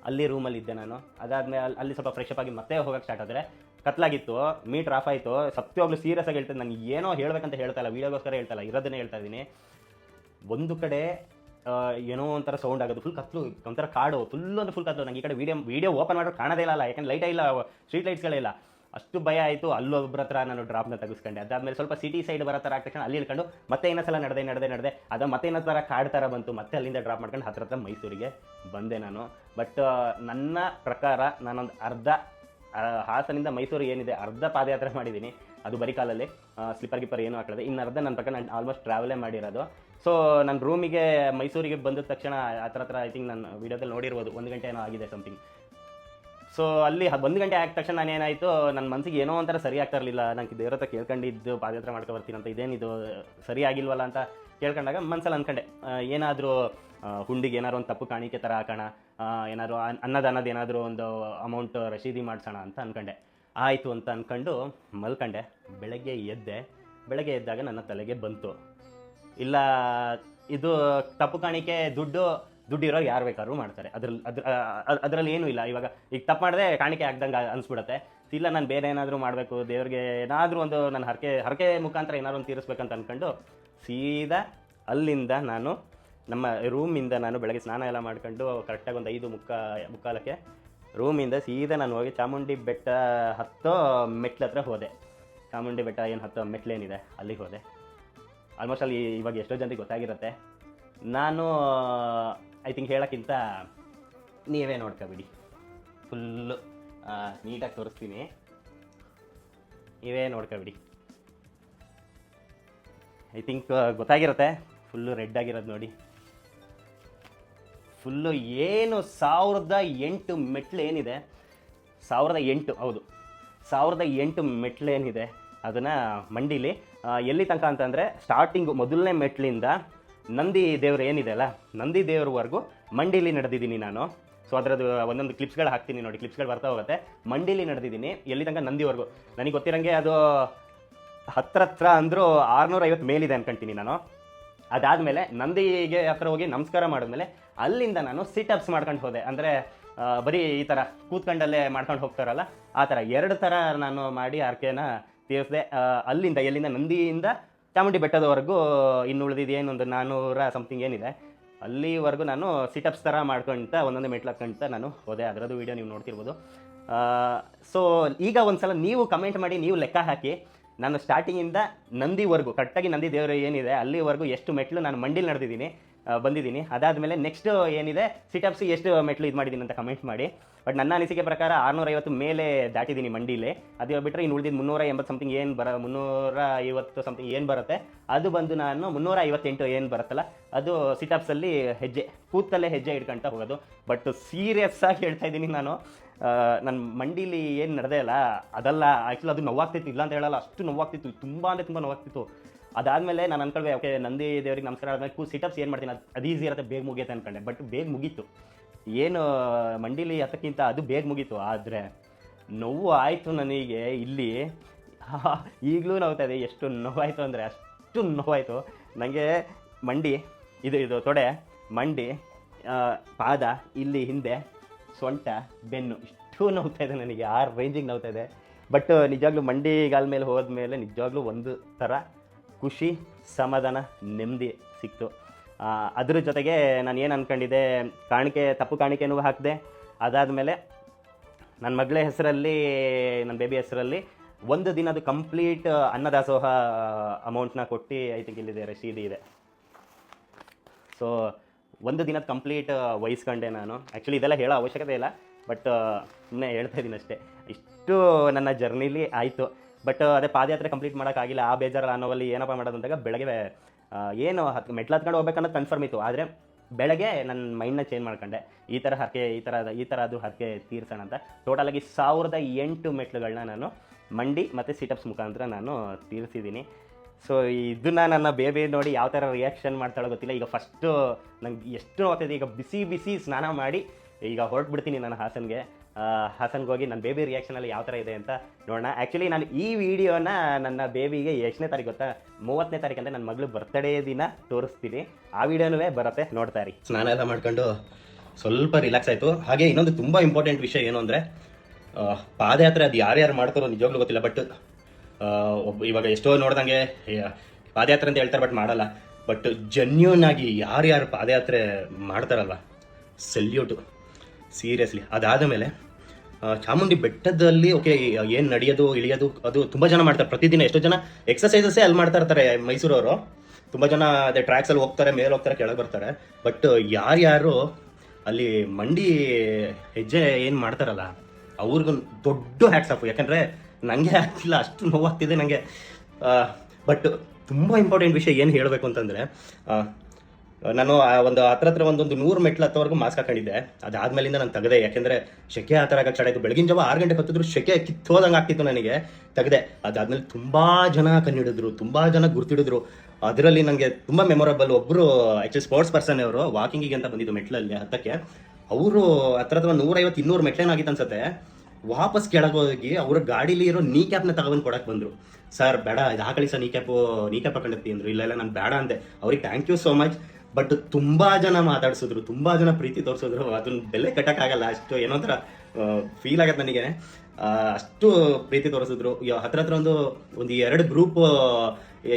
ಅಲ್ಲಿ ರೂಮಲ್ಲಿ ಇದ್ದೆ ನಾನು. ಅದಾದಮೇಲೆ ಅಲ್ಲಿ ಸ್ವಲ್ಪ ಫ್ರೆಶ್ ಅಪ್ ಆಗಿ ಮತ್ತೆ ಹೋಗೋಕ್ಕೆ ಸ್ಟಾರ್ಟ್ ಆದರೆ ಕತ್ಲಾಗಿತ್ತು, ಮೀಟ್ರ್ ಆಫ್ ಆಯಿತು. ಸತ್ಯವಾಗ್ಲೂ ಸೀರಿಯಸ್ ಆಗಿ ಹೇಳ್ತೀನಿ, ನಾನು ಏನೋ ಹೇಳ್ಬೇಕಂತ ಹೇಳ್ತಾ ಇಲ್ಲ, ವೀಡಿಯೋಗೋಸ್ಕರ ಹೇಳ್ತಾ ಇಲ್ಲ, ಇರೋದನ್ನೇ ಹೇಳ್ತಾ ಇದ್ದೀನಿ. ಒಂದು ಕಡೆ ಏನೋ ಒಂಥರ ಸೌಂಡ್ ಆಗೋದು, ಫುಲ್ ಕತ್ಲು, ಒಂಥರ ಕಾಡು, ಫುಲ್ ಕತ್ಲು. ನನಗೆ ಈ ಕಡೆ ವೀಡಿಯೋ ಓಪನ್ ಮಾಡೋದು ಕಾಣೋದೇ ಇಲ್ಲ, ಯಾಕಂದ್ರೆ ಲೈಟೇ ಇಲ್ಲ, ಸ್ಟ್ರೀಟ್ ಲೈಟ್ಸ್ಗಳೇ ಇಲ್ಲ. ಅಷ್ಟು ಭಯ ಆಯಿತು. ಅಲ್ಲೊಬ್ಬರ ಹತ್ರ ನಾನು ಡ್ರಾಪ್ನ ತೆಗೆಸ್ಕೊಂಡೆ. ಅದಾದಮೇಲೆ ಸ್ವಲ್ಪ ಸಿಟಿ ಸೈಡ್ ಬರೋ ಥರ ಆದ ತಕ್ಷಣ ಅಲ್ಲಿ ಇಳ್ಕೊಂಡು ಮತ್ತೆ ಇನ್ನೊಂದ್ಸಲ ನಡೆದೆ. ಅದು ಮತ್ತೆ ಇನ್ನೊಂದು ಥರ ಕಾಡು ಥರ ಬಂತು. ಮತ್ತೆ ಅಲ್ಲಿಂದ ಡ್ರಾಪ್ ಮಾಡ್ಕೊಂಡು ಹತ್ರ ಮೈಸೂರಿಗೆ ಬಂದೆ ನಾನು. ಬಟ್ ನನ್ನ ಪ್ರಕಾರ ನಾನೊಂದು ಅರ್ಧ ಹಾಸನಿಂದ ಮೈಸೂರು ಏನಿದೆ ಅರ್ಧ ಪಾದಯಾತ್ರೆ ಮಾಡಿದ್ದೀನಿ. ಅದು ಬರೀ ಕಾಲಲ್ಲಿ, ಸ್ಲಿಪ್ಪರ್ ಗಿಪ್ಪರ್ ಏನೂ ಹಾಕಲಿದೆ. ಇನ್ನು ಅರ್ಧ ನನ್ನ ಪ್ರಕಾರ ನಾನು ಆಲ್ಮೋಸ್ಟ್ ಟ್ರಾವೆಲೇ ಮಾಡಿರೋದು. ಸೊ ನನ್ನ ರೂಮಿಗೆ ಮೈಸೂರಿಗೆ ಬಂದ ತಕ್ಷಣ ಆ ಥರ ಐ ಥಿಂಕ್ ನಾನು ವೀಡಿಯೋದಲ್ಲಿ ನೋಡಿರ್ಬೋದು, 1 ಗಂಟೆ ಏನೋ ಆಗಿದೆ ಸಮಥಿಂಗ್. ಸೊ ಅಲ್ಲಿ 1 ಗಂಟೆ ಆದ ತಕ್ಷಣ ನಾನೇನಾಯಿತು, ನನ್ನ ಮನಸ್ಸಿಗೆ ಏನೋ ಒಂಥರ ಸರಿ ಆಗ್ತಾ ಇರಲಿಲ್ಲ. ನನಗೆ ದೇವ್ರ ಹತ್ರ ಕೇಳ್ಕೊಂಡಿದ್ದು ಪಾದಯಾತ್ರೆ ಮಾಡ್ಕೊಬರ್ತೀನಿ ಅಂತ, ಇದೇನಿದು ಸರಿ ಆಗಿಲ್ವಲ್ಲ ಅಂತ ಕೇಳ್ಕೊಂಡಾಗ ಮನಸ್ಸಲ್ಲಿ ಅಂದ್ಕೊಂಡೆ, ಏನಾದರೂ ಹುಂಡಿಗೆ ಏನಾದ್ರು ಒಂದು ತಪ್ಪು ಕಾಣಿಕೆ ಥರ ಹಾಕೋಣ, ಏನಾದ್ರು ಅನ್ನೋದು ಏನಾದರೂ ಒಂದು ಅಮೌಂಟ್ ರಶೀದಿ ಮಾಡಿಸೋಣ ಅಂತ ಅಂದ್ಕೊಂಡೆ. ಆಯಿತು ಅಂತ ಅಂದ್ಕೊಂಡು ಮಲ್ಕೊಂಡೆ. ಬೆಳಗ್ಗೆ ಎದ್ದಾಗ ನನ್ನ ತಲೆಗೆ ಬಂತು, ಇಲ್ಲ ಇದು ತಪ್ಪು ಕಾಣಿಕೆ ದುಡ್ಡಿರೋ ಯಾರು ಬೇಕಾದ್ರೂ ಮಾಡ್ತಾರೆ, ಅದರಲ್ಲಿ ಏನೂ ಇಲ್ಲ. ಈಗ ತಪ್ಪು ಮಾಡಿದೆ ಕಾಣಿಕೆ ಆಗ್ದಂಗೆ ಅನಿಸ್ಬಿಡುತ್ತೆ. ಇಲ್ಲ ನಾನು ಬೇರೆ ಏನಾದರೂ ಮಾಡಬೇಕು, ದೇವ್ರಿಗೆ ಏನಾದರೂ ಒಂದು ನನ್ನ ಹರಕೆ ಮುಖಾಂತರ ಏನಾದ್ರು ಒಂದು ತೀರಿಸ್ಬೇಕಂತ ಅಂದ್ಕೊಂಡು ಸೀದಾ ಅಲ್ಲಿಂದ ನಾನು ನಮ್ಮ ರೂಮಿಂದ ನಾನು ಬೆಳಗ್ಗೆ ಸ್ನಾನ ಎಲ್ಲ ಮಾಡ್ಕೊಂಡು ಕರೆಕ್ಟಾಗಿ ಒಂದು 5:45 ರೂಮಿಂದ ಸೀದಾ ನಾನು ಹೋಗಿ ಚಾಮುಂಡಿ ಬೆಟ್ಟ ಹತ್ತೋ ಮೆಟ್ಲ ಹತ್ರ ಹೋದೆ. ಚಾಮುಂಡಿ ಬೆಟ್ಟ ಏನು ಹತ್ತೋ ಮೆಟ್ಲೇನಿದೆ ಅಲ್ಲಿಗೆ ಹೋದೆ. ಆಲ್ಮೋಸ್ಟ್ ಅಲ್ಲಿ ಇವಾಗ ಎಷ್ಟೋ ಜನರಿಗೆ ಗೊತ್ತಾಗಿರುತ್ತೆ. ನಾನು ಐ ಥಿಂಕ್ ಹೇಳೋಕ್ಕಿಂತ ನೀವೇ ನೋಡ್ಕೊಬಿಡಿ, ಫುಲ್ಲು ನೀಟಾಗಿ ತೋರಿಸ್ತೀನಿ, ನೀವೇ ನೋಡ್ಕೊಬಿಡಿ. ಐ ಥಿಂಕ್ ಗೊತ್ತಾಗಿರುತ್ತೆ. ಫುಲ್ಲು ರೆಡ್ ಆಗಿರೋದು ನೋಡಿ, ಫುಲ್ಲು ಏನು 1008 ಮೆಟ್ಲು ಏನಿದೆ, 1008 ಹೌದು 1008 ಮೆಟ್ಲು ಏನಿದೆ ಅದನ್ನು ಮಂಡಿಲಿ ಎಲ್ಲಿ ತನಕ ಅಂತಂದರೆ ಸ್ಟಾರ್ಟಿಂಗು ಮೊದಲನೇ ಮೆಟ್ಲಿಂದ ನಂದಿ ದೇವರು ಏನಿದೆ ಅಲ್ಲ, ನಂದಿ ದೇವ್ರವರೆಗೂ ಮಂಡಿಲಿ ನಡೆದಿದ್ದೀನಿ ನಾನು. ಸೊ ಅದರದ್ದು ಒಂದೊಂದು ಕ್ಲಿಪ್ಸ್ಗಳು ಹಾಕ್ತೀನಿ ನೋಡಿ, ಕ್ಲಿಪ್ಸ್ಗಳು ಬರ್ತಾ ಹೋಗುತ್ತೆ. ಮಂಡಿಲಿ ನಡೆದಿದ್ದೀನಿ ಎಲ್ಲಿ ತನಕ ನಂದಿವರೆಗೂ. ನನಗೆ ಗೊತ್ತಿರೋಂಗೆ ಅದು ಹತ್ರ ಅಂದರೂ 650 ಮೇಲಿದೆ ಅನ್ಕೊಂತೀನಿ ನಾನು. ಅದಾದಮೇಲೆ ನಂದಿಗೆ ಹತ್ರ ಹೋಗಿ ನಮಸ್ಕಾರ ಮಾಡಿದ್ಮೇಲೆ ಅಲ್ಲಿಂದ ನಾನು ಸಿಟಪ್ಸ್ ಮಾಡ್ಕೊಂಡು ಹೋದೆ. ಅಂದರೆ ಬರೀ ಈ ಥರ ಕೂತ್ಕೊಂಡಲ್ಲೇ ಮಾಡ್ಕೊಂಡು ಹೋಗ್ತಾರಲ್ಲ ಆ ಥರ 2 ಥರ ನಾನು ಮಾಡಿ ಆರ್ಕೆನ ತೀರಿಸಿದೆ. ಎಲ್ಲಿಂದ ನಂದಿಯಿಂದ ಚಾಮುಂಡಿ ಬೆಟ್ಟದವರೆಗೂ ಇನ್ನು ಉಳಿದಿದ್ದು ಏನೊಂದು 400 ಸಮಥಿಂಗ್ ಏನಿದೆ ಅಲ್ಲಿವರೆಗೂ ನಾನು ಸಿಟಪ್ಸ್ ಥರ ಮಾಡ್ಕೊಂತ ಒಂದೊಂದು ಮೆಟ್ಲು ಹಾಕ್ಕೊಂತ ನಾನು ಹೋದೆ. ಅದರದ್ದು ವೀಡಿಯೋ ನೀವು ನೋಡ್ತಿರ್ಬೋದು. ಸೊ ಈಗ ಒಂದು ಸಲ ನೀವು ಕಮೆಂಟ್ ಮಾಡಿ, ನೀವು ಲೆಕ್ಕ ಹಾಕಿ, ನಾನು ಸ್ಟಾರ್ಟಿಂಗಿಂದ ನಂದಿವರೆಗೂ ಕರೆಕ್ಟಾಗಿ ನಂದಿ ದೇವರು ಏನಿದೆ ಅಲ್ಲಿವರೆಗೂ ಎಷ್ಟು ಮೆಟ್ಲು ನಾನು ಮಂಡಿಲಿ ನಡೆದಿದ್ದೀನಿ ಬಂದಿದ್ದೀನಿ. ಅದಾದಮೇಲೆ ನೆಕ್ಸ್ಟ್ ಏನಿದೆ ಸಿಟಪ್ಸ್ ಎಷ್ಟು ಮೆಟ್ಲು ಇದು ಮಾಡಿದ್ದೀನಿ ಅಂತ ಕಮೆಂಟ್ ಮಾಡಿ. ಬಟ್ ನನ್ನ ಅನಿಸಿಕೆ ಪ್ರಕಾರ 650 ಮೇಲೆ ದಾಟಿದ್ದೀನಿ ಮಂಡಿಲಿ. ಅದು ಬಿಟ್ಟರೆ ಇನ್ನು ಉಳಿದಿದ್ದು 380 ಸಮಥಿಂಗ್ ಏನು 350 ಸಮಥಿಂಗ್ ಏನು ಬರುತ್ತೆ ಅದು ಬಂದು ನಾನು 358 ಏನು ಬರುತ್ತಲ್ಲ ಅದು ಸಿಟಪ್ಸಲ್ಲಿ ಕೂತಲ್ಲೇ ಹೆಜ್ಜೆ ಇಟ್ಕೊಂತ ಹೋಗೋದು. ಬಟ್ ಸೀರಿಯಸ್ ಆಗಿ ಹೇಳ್ತಾ ಇದ್ದೀನಿ ನಾನು, ನನ್ನ ಮಂಡಿಲಿ ಏನು ನಡೆದೇ ಅಲ್ಲ ಅದಲ್ಲ, ಆ್ಯಕ್ಚುಲಿ ಅದು ನೋವಾಗ್ತಿತ್ತು, ಇಲ್ಲ ಅಂತ ಹೇಳಲ್ಲ, ಅಷ್ಟು ನೋವಾಗ್ತಿತ್ತು, ತುಂಬ ಅಂದರೆ ತುಂಬ ನೋವಾಗ್ತಿತ್ತು. ಅದಾದಮೇಲೆ ನಾನು ಅಂದ್ಕೊಂಡೆ ಓಕೆ ನಂದಿ ದೇವರಿಗೆ ನಮಸ್ಕಾರ ಆದಮೇಲೆ ಸಿಟಪ್ಸ್ ಏನು ಮಾಡ್ತೀನಿ ಅದು ಈಸಿ ಇರುತ್ತೆ, ಬೇಗ ಮುಗಿಯುತ್ತೆ ಅಂದ್ಕೊಂಡೆ. ಬಟ್ ಬೇಗ ಮುಗೀತು, ಏನು ಮಂಡಿಲಿ ಹತ್ತಕ್ಕಿಂತ ಅದು ಬೇಗ ಮುಗೀತು. ಆದರೆ ನೋವು ಆಯಿತು ನನಗೆ ಇಲ್ಲಿ ಈಗಲೂ ನೋವ್ತಾ ಇದೆ. ಎಷ್ಟು ನೋವಾಯಿತು ಅಂದರೆ ಅಷ್ಟು ನೋವಾಯಿತು ನನಗೆ. ಮಂಡಿ ಇದು ತೊಡೆ, ಮಂಡಿ, ಪಾದ, ಇಲ್ಲಿ ಹಿಂದೆ ಸೊಂಟ, ಬೆನ್ನು ಇಷ್ಟು ನೋವ್ತಾ ಇದೆ ನನಗೆ. ಆ ರೇಂಜಿಗೆ ನೋವ್ತಾ ಇದೆ. ಬಟ್ ನಿಜವಾಗ್ಲೂ ಮಂಡಿಗಾಲ ಮೇಲೆ ಹೋದ್ಮೇಲೆ ನಿಜವಾಗ್ಲೂ ಒಂದು ಥರ ಖುಷಿ, ಸಮಾಧಾನ, ನೆಮ್ಮದಿ ಸಿಕ್ತು. ಅದ್ರ ಜೊತೆಗೆ ನಾನು ಏನು ಅಂದ್ಕೊಂಡಿದ್ದೆ, ತಪ್ಪು ಕಾಣಿಕೆನೂ ಹಾಕಿದೆ. ಅದಾದಮೇಲೆ ನನ್ನ ಮಗಳ ಹೆಸರಲ್ಲಿ, ನನ್ನ ಬೇಬಿ ಹೆಸರಲ್ಲಿ ಒಂದು ದಿನದ ಕಂಪ್ಲೀಟ್ ಅನ್ನದಾಸೋಹ ಅಮೌಂಟ್ನ ಕೊಟ್ಟು ಐ ಥಿಂಕ್ ಇಲ್ಲಿದೆ, ರಸೀದಿ ಇದೆ. ಸೊ ಒಂದು ದಿನದ ಕಂಪ್ಲೀಟ್ ವಹಿಸ್ಕೊಂಡೆ ನಾನು. ಆ್ಯಕ್ಚುಲಿ ಇದೆಲ್ಲ ಹೇಳೋ ಅವಶ್ಯಕತೆ ಇಲ್ಲ, ಬಟ್ ಸುಮ್ಮನೆ ಹೇಳ್ತಾ ಇದ್ದೀನಿ ಅಷ್ಟೇ. ಇಷ್ಟು ನನ್ನ ಜರ್ನಿಲಿ ಆಯಿತು. ಬಟ್ ಅದೇ ಪಾದಯಾತ್ರೆ ಕಂಪ್ಲೀಟ್ ಮಾಡೋಕ್ಕಾಗಿಲ್ಲ. ಆ ಬೇಜಾರು ಅನ್ನೋವಲ್ಲಿ ಏನಪ್ಪ ಮಾಡೋದು ಅಂದಾಗ ಬೆಳಗ್ಗೆ ಏನು ಮೆಟ್ಲು ಹತ್ಕೊಂಡು ಹೋಗ್ಬೇಕನ್ನೋದು ಕನ್ಫರ್ಮ್ ಇತ್ತು. ಆದರೆ ಬೆಳಗ್ಗೆ ನನ್ನ ಮೈಂಡ್ನ ಚೇಂಜ್ ಮಾಡ್ಕೊಂಡೆ. ಈ ಥರ ಅದು ಹರಕೆ ತೀರ್ಸೋಣ ಅಂತ ಟೋಟಲಾಗಿ 1008 ಮೆಟ್ಲುಗಳನ್ನ ನಾನು ಮಂಡಿ ಮತ್ತು ಸಿಟಪ್ಸ್ ಮುಖಾಂತರ ನಾನು ತೀರಿಸಿದ್ದೀನಿ. ಸೊ ಇದನ್ನು ನನ್ನ ಬೇಬಿ ನೋಡಿ ಯಾವ ಥರ ರಿಯಾಕ್ಷನ್ ಮಾಡ್ತಾಳೋ ಗೊತ್ತಿಲ್ಲ. ಈಗ ಫಸ್ಟು ನಂಗೆ ಎಷ್ಟು ನೋಡ್ತಿದೆ. ಈಗ ಬಿಸಿ ಸ್ನಾನ ಮಾಡಿ ಈಗ ಹೊರಟ್ಬಿಡ್ತೀನಿ ನಾನು ಹಾಸನ್ಗೆ ಹೋಗಿ ನನ್ನ ಬೇಬಿ ರಿಯಾಕ್ಷನಲ್ಲಿ ಯಾವ ಥರ ಇದೆ ಅಂತ ನೋಡೋಣ. ಆ್ಯಕ್ಚುಲಿ ನಾನು ಈ ವಿಡಿಯೋನ ನನ್ನ ಬೇಬಿಗೆ ಎಷ್ಟನೇ ತಾರೀಕು ಗೊತ್ತಾ, 30ನೇ ತಾರೀಕು ಅಂದರೆ ನನ್ನ ಮಗಳು ಬರ್ತ್ಡೇ ದಿನ ತೋರಿಸ್ತೀನಿ. ಆ ವಿಡಿಯೋನೂ ಬರುತ್ತೆ, ನೋಡ್ತಾ ಇರಿ. ಸ್ನಾನ ಎಲ್ಲ ಮಾಡ್ಕೊಂಡು ಸ್ವಲ್ಪ ರಿಲ್ಯಾಕ್ಸ್ ಆಯಿತು. ಹಾಗೆ ಇನ್ನೊಂದು ತುಂಬ ಇಂಪಾರ್ಟೆಂಟ್ ವಿಷಯ ಏನು ಅಂದರೆ, ಪಾದಯಾತ್ರೆ ಅದು ಯಾರ್ಯಾರು ಮಾಡ್ತಾರೋ ನಿಜವಾಗ್ಲೂ ಗೊತ್ತಿಲ್ಲ. ಬಟ್ ಇವಾಗ ಎಷ್ಟೋ ನೋಡ್ದಂಗೆ ಪಾದಯಾತ್ರೆ ಅಂತ ಹೇಳ್ತಾರೆ, ಬಟ್ ಮಾಡಲ್ಲ. ಬಟ್ ಜೆನ್ಯೂನ್ ಆಗಿ ಯಾರ್ಯಾರು ಪಾದಯಾತ್ರೆ ಮಾಡ್ತಾರಲ್ವ, ಸೆಲ್ಯೂಟು ಸೀರಿಯಸ್ಲಿ. ಅದಾದ ಮೇಲೆ ಚಾಮುಂಡಿ ಬೆಟ್ಟದಲ್ಲಿ ಓಕೆ ಏನು ನಡೆಯೋದು ಇಳಿಯೋದು ಅದು ತುಂಬ ಜನ ಮಾಡ್ತಾರೆ. ಪ್ರತಿದಿನ ಎಷ್ಟೋ ಜನ ಎಕ್ಸಸೈಸಸ್ಸೇ ಅಲ್ಲಿ ಮಾಡ್ತಾ ಇರ್ತಾರೆ ಮೈಸೂರವರು. ತುಂಬ ಜನ ಅದೇ ಟ್ರ್ಯಾಕ್ಸಲ್ಲಿ ಹೋಗ್ತಾರೆ, ಮೇಲೆ ಹೋಗ್ತಾರೆ, ಕೆಳಗೆ ಬರ್ತಾರೆ. ಬಟ್ ಯಾರ್ಯಾರು ಅಲ್ಲಿ ಮಂಡಿ ಹೆಜ್ಜೆ ಏನು ಮಾಡ್ತಾರಲ್ಲ ಅವ್ರಿಗೂ ದೊಡ್ಡ ಹ್ಯಾಟ್ಸ್ ಆಫ್. ಯಾಕಂದರೆ ನನಗೆ ಆಗ್ತಿಲ್ಲ, ಅಷ್ಟು ನೋವಾಗ್ತಿದೆ ನನಗೆ. ಬಟ್ ತುಂಬ ಇಂಪಾರ್ಟೆಂಟ್ ವಿಷಯ ಏನು ಹೇಳಬೇಕು ಅಂತಂದರೆ, ನಾನು ಒಂದು ಹತ್ರ ಒಂದು 100 ಮೆಟ್ಲು ಹತ್ತೋವರೆಗೂ ಮಾಸ್ಕ್ ಹಾಕೊಂಡಿದ್ದೆ. ಅದಾದ್ಮೇಲಿಂದ ನಾನು ತೆಗೆದೆ. ಯಾಕೆಂದರೆ ಶೆಕೆ ಆ ಥರ ಆಗಕ್ಕೆ ಸ್ಟಾರ್ಟ್ ಆಯಿತು. ಬೆಳಗಿನ ಜಾವ 6 ಗಂಟೆಗೆ ಹತ್ತಿದ್ರು ಶೆಕೆ ಕಿತ್ತೋದಂಗೆ ಆಗ್ತಿತ್ತು ನನಗೆ. ತೆಗೆದೆ. ಅದಾದ್ಮೇಲೆ ತುಂಬ ಜನ ಕಣ್ಣಿಡಿದ್ರು, ತುಂಬ ಜನ ಗುರ್ತಿಡಿದ್ರು. ಅದರಲ್ಲಿ ನನಗೆ ತುಂಬ ಮೆಮೊರಬಲ್ ಒಬ್ಬರು ಆ್ಯಕ್ಚುಲಿ ಸ್ಪೋರ್ಟ್ಸ್ ಪರ್ಸನ್ ಅವರು ವಾಕಿಂಗಿಗೆ ಅಂತ ಬಂದಿದ್ದು ಮೆಟ್ಲಲ್ಲಿ ಹತ್ತಕ್ಕೆ. ಅವರು ಹತ್ರ 150-200 ಮೆಟ್ಲೇನಾಗಿತ್ತು ಅನ್ಸುತ್ತೆ. ವಾಪಸ್ ಕೆಳಗೆ ಹೋಗಿ ಅವ್ರ ಗಾಡೀಲಿ ಇರೋ ನೀ ಕ್ಯಾಪ್ನ ತಗೊಂಡು ಕೊಡಕ್ಕೆ ಬಂದರು. ಸರ್ ಬೇಡ ಇದು ಹಾಕಳಿ ಸರ್, ನೀ ಕ್ಯಾಪ್ ಹಾಕೊಂಡಿರ್ತೀನಿ ಅಂದರು. ಇಲ್ಲ ನಾನು ಬೇಡ ಅಂದೆ. ಅವ್ರಿಗೆ thank you so much. But ತುಂಬ ಜನ ಮಾತಾಡ್ಸಿದ್ರು, ತುಂಬ ಜನ ಪ್ರೀತಿ ತೋರಿಸಿದ್ರು. ಅದನ್ನ ಬೆಲೆ ಕಟ್ಟಕ್ಕಾಗಲ್ಲ. ಅಷ್ಟು ಏನೋ ಒಂಥರ ಫೀಲ್ ಆಗತ್ತೆ ನನಗೆ. ಅಷ್ಟು ಪ್ರೀತಿ ತೋರಿಸಿದ್ರು. ಹತ್ರ ಒಂದು 2 ಗ್ರೂಪ್